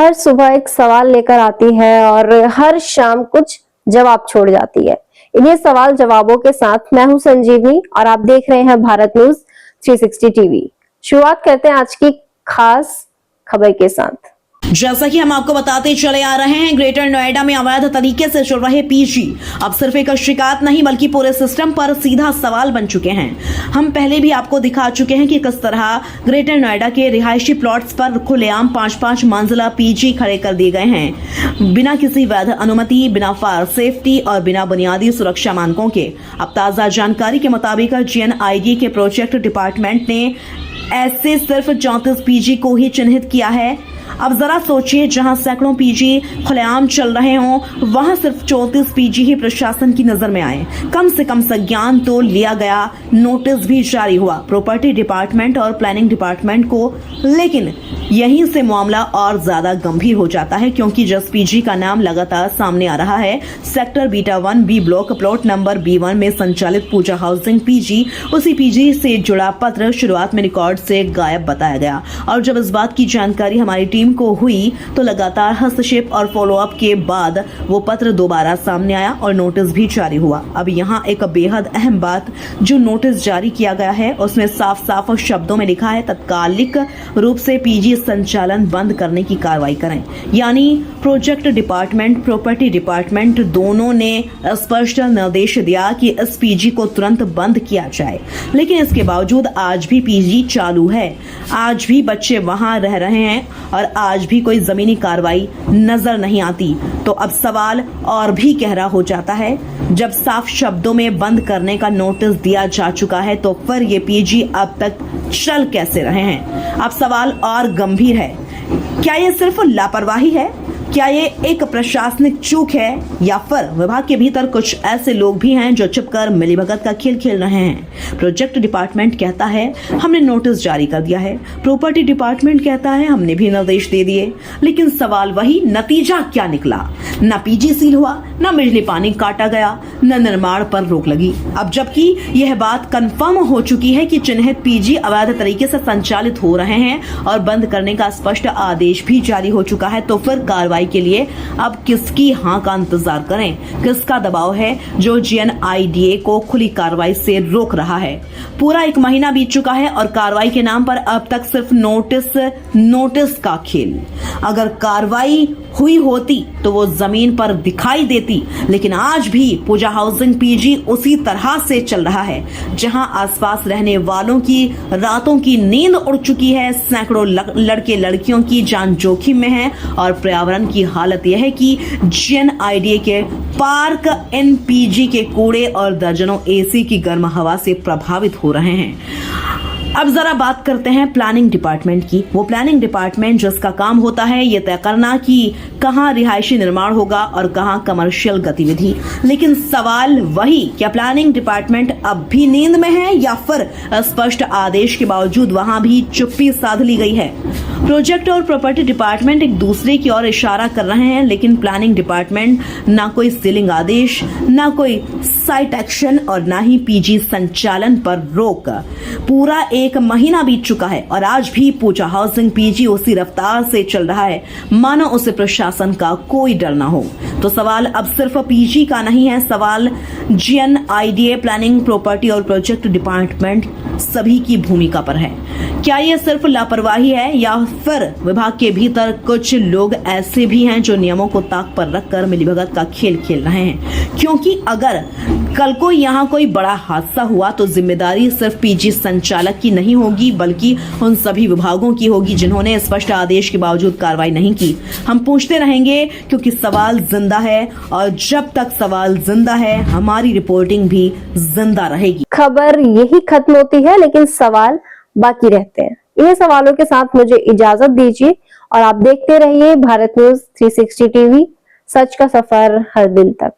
हर सुबह एक सवाल लेकर आती है और हर शाम कुछ जवाब छोड़ जाती है। इन्हीं सवाल जवाबों के साथ मैं हूं संजीवनी और आप देख रहे हैं भारत न्यूज 360 टीवी। शुरुआत करते हैं आज की खास खबर के साथ। जैसा कि हम आपको बताते चले आ रहे हैं, ग्रेटर नोएडा में अवैध तरीके से चल रहे पीजी अब सिर्फ एक शिकायत नहीं बल्कि पूरे सिस्टम पर सीधा सवाल बन चुके हैं। हम पहले भी आपको दिखा चुके हैं कि किस तरह ग्रेटर नोएडा के रिहायशी प्लॉट्स पर खुलेआम 5-5 मंजिला पीजी खड़े कर दिए गए हैं, बिना किसी वैध अनुमति, बिना फायर सेफ्टी और बिना बुनियादी सुरक्षा मानकों के। अब ताजा जानकारी के मुताबिक GNID के प्रोजेक्ट डिपार्टमेंट ने ऐसे सिर्फ 34 पीजी को ही चिन्हित किया है। अब जरा सोचिए, जहां सैकड़ों पीजी खुलेआम चल रहे हों, वहां सिर्फ 34 पीजी ही प्रशासन की नजर में आए। कम से कम संज्ञान तो लिया गया, नोटिस भी जारी हुआ प्रॉपर्टी डिपार्टमेंट और प्लानिंग डिपार्टमेंट को। लेकिन यहीं से मामला और ज्यादा गंभीर हो जाता है, क्योंकि जिस पीजी का नाम लगातार सामने आ रहा है, sector beta 1 B block plot number B1 में संचालित पूजा हाउसिंग पीजी, उसी पीजी से जुड़ा पत्र शुरुआत में रिकॉर्ड से गायब बताया गया। और जब इस बात की जानकारी हमारी टीम को हुई तो लगातार हस्तक्षेप और फॉलोअप के बाद वो पत्र दोबारा सामने आया और नोटिस भी जारी हुआ। अब यहाँ एक बेहद अहम बात, जो नोटिस जारी किया गया है उसमें साफ साफ शब्दों में लिखा है, तत्कालिक रूप से पीजी संचालन बंद करने की कार्रवाई करें। यानी प्रोजेक्ट डिपार्टमेंट, प्रॉपर्टी डिपार्टमेंट दोनों ने स्पष्ट निर्देश दिया कि इस पीजी को तुरंत बंद किया जाए। लेकिन इसके बावजूद आज भी पीजी चालू है, आज भी बच्चे वहां रह रहे हैं और आज भी कोई जमीनी कार्रवाई नजर नहीं आती। तो अब सवाल और भी गहरा हो जाता है, जब साफ शब्दों में बंद करने का नोटिस दिया जा चुका है तो फिर ये पीजी अब तक चल कैसे रहे हैं। अब सवाल और गंभीर है, क्या ये सिर्फ लापरवाही है, क्या ये एक प्रशासनिक चूक है, या फिर विभाग के भीतर कुछ ऐसे लोग भी हैं जो छिपकर मिलीभगत का खेल खेल रहे हैं। प्रोजेक्ट डिपार्टमेंट कहता है हमने नोटिस जारी कर दिया है, प्रॉपर्टी डिपार्टमेंट कहता है हमने भी निर्देश दे दिए, लेकिन सवाल वही, नतीजा क्या निकला? न पीजी सील हुआ, न बिजली पानी काटा गया, न निर्माण पर रोक लगी। अब जबकि यह बात कंफर्म हो चुकी है कि चिन्हित पीजी अवैध तरीके से संचालित हो रहे हैं और बंद करने का स्पष्ट आदेश भी जारी हो चुका है, तो फिर कार्रवाई के लिए अब किसकी हां का इंतजार करें? किसका दबाव है जो GNIDA को खुली कार्रवाई से रोक रहा है? पूरा 1 महीना बीत चुका है और कार्रवाई के नाम पर अब तक सिर्फ नोटिस का खेल। अगर कार्रवाई हुई होती तो वो जमीन पर दिखाई देती, लेकिन आज भी पूजा हाउसिंग पीजी उसी तरह से चल रहा है, जहां आसपास रहने वालों की रातों की नींद उड़ चुकी है, सैकड़ों लड़के लड़कियों की जान जोखिम में है और पर्यावरण की हालत यह है कि GNIDA के पार्क इन पीजी के कूड़े और दर्जनों AC की गर्म हवा से प्रभावित हो रहे हैं। अब जरा बात करते हैं प्लानिंग डिपार्टमेंट की। वो प्लानिंग डिपार्टमेंट जिसका काम होता है ये तय करना कि कहां रिहायशी निर्माण होगा और कहां कमर्शियल गतिविधि। लेकिन सवाल वही, क्या प्लानिंग डिपार्टमेंट अब भी नींद में है या फिर स्पष्ट आदेश के बावजूद वहां भी चुप्पी साध ली गई है? प्रोजेक्ट और प्रॉपर्टी डिपार्टमेंट एक दूसरे की ओर इशारा कर रहे हैं, लेकिन प्लानिंग डिपार्टमेंट ना कोई सीलिंग आदेश, ना कोई साइट एक्शन और ना ही पीजी संचालन पर रोक। पूरा 1 महीना बीत चुका है और आज भी पूजा हाउसिंग पीजी उसी रफ्तार से चल रहा है, मानो उसे प्रशासन का कोई डर ना हो। तो सवाल अब सिर्फ पीजी का नहीं है, सवाल GNIDA, प्लानिंग, प्रॉपर्टी और प्रोजेक्ट डिपार्टमेंट सभी की भूमिका पर है। क्या यह सिर्फ लापरवाही है या फिर विभाग के भीतर कुछ लोग ऐसे भी हैं जो नियमों को ताक पर रखकर मिलीभगत का खेल खेल रहे हैं? क्योंकि अगर कल को यहाँ कोई बड़ा हादसा हुआ तो जिम्मेदारी सिर्फ पीजी संचालक की नहीं होगी, बल्कि उन सभी विभागों की होगी जिन्होंने स्पष्ट आदेश के बावजूद कार्रवाई नहीं की। हम पूछते रहेंगे क्योंकि सवाल जिंदा है और जब तक सवाल जिंदा है हमारी रिपोर्टिंग भी जिंदा रहेगी। खबर यही खत्म होती है, लेकिन सवाल बाकी रहते हैं। इन्हीं सवालों के साथ मुझे इजाजत दीजिए और आप देखते रहिए भारत न्यूज 360 टीवी, सच का सफर हर दिल तक।